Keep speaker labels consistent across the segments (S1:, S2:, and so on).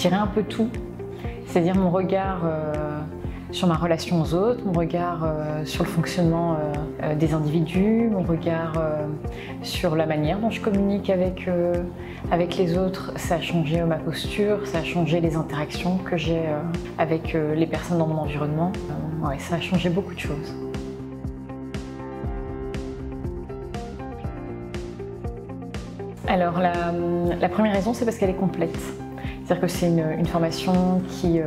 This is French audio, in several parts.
S1: dirais un peu tout, c'est-à-dire mon regard sur ma relation aux autres, mon regard sur le fonctionnement des individus, mon regard sur la manière dont je communique avec les autres. Ça a changé ma posture, ça a changé les interactions que j'ai avec les personnes dans mon environnement. Ouais, ça a changé beaucoup de choses. Alors la première raison, c'est parce qu'elle est complète. C'est-à-dire que c'est une formation qui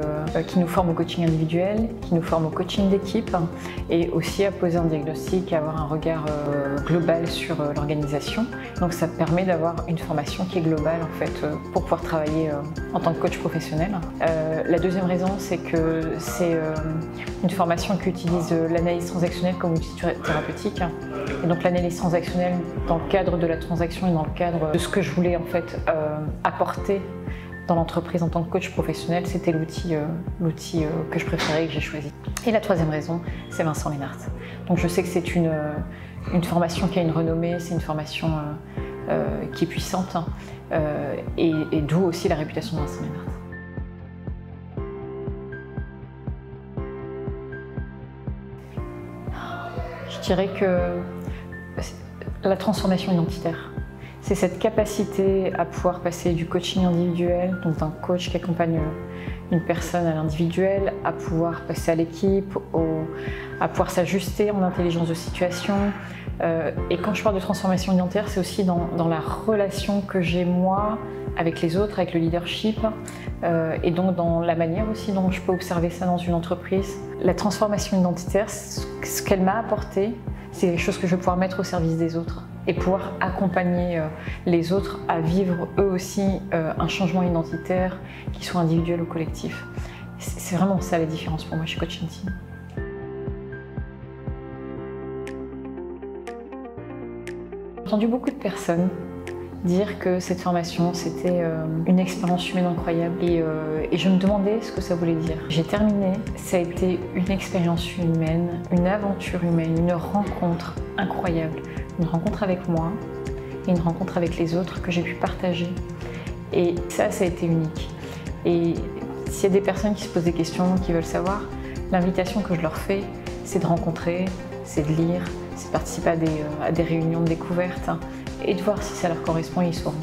S1: nous forme au coaching individuel, qui nous forme au coaching d'équipe et aussi à poser un diagnostic, à avoir un regard global sur l'organisation. Donc ça permet d'avoir une formation qui est globale en fait pour pouvoir travailler en tant que coach professionnel. La deuxième raison, c'est que c'est une formation qui utilise l'analyse transactionnelle comme outil thérapeutique. Et donc l'analyse transactionnelle dans le cadre de la transaction et dans le cadre de ce que je voulais en fait apporter dans l'entreprise en tant que coach professionnel, c'était l'outil que je préférais et que j'ai choisi. Et la troisième raison, c'est Vincent Leenhart. Donc je sais que c'est une formation qui a une renommée, c'est une formation qui est puissante et d'où aussi la réputation de Vincent Leenhart. Je dirais que la transformation identitaire. C'est cette capacité à pouvoir passer du coaching individuel, donc d'un coach qui accompagne une personne à l'individuel, à pouvoir passer à l'équipe, à pouvoir s'ajuster en intelligence de situation. Et quand je parle de transformation identitaire, c'est aussi dans la relation que j'ai moi avec les autres, avec le leadership, et donc dans la manière aussi dont je peux observer ça dans une entreprise. La transformation identitaire, ce qu'elle m'a apporté, c'est quelque chose que je vais pouvoir mettre au service des autres et pouvoir accompagner les autres à vivre eux aussi un changement identitaire, qu'il soit individuel ou collectif. C'est vraiment ça la différence pour moi chez Coach Team. J'ai entendu beaucoup de personnes dire que cette formation c'était une expérience humaine incroyable et je me demandais ce que ça voulait dire. J'ai terminé, ça a été une expérience humaine, une aventure humaine, une rencontre incroyable. Une rencontre avec moi et une rencontre avec les autres que j'ai pu partager. Et ça a été unique. Et s'il y a des personnes qui se posent des questions, qui veulent savoir, l'invitation que je leur fais, c'est de rencontrer, c'est de lire, c'est de participer à des réunions de découverte et de voir si ça leur correspond et ils sauront.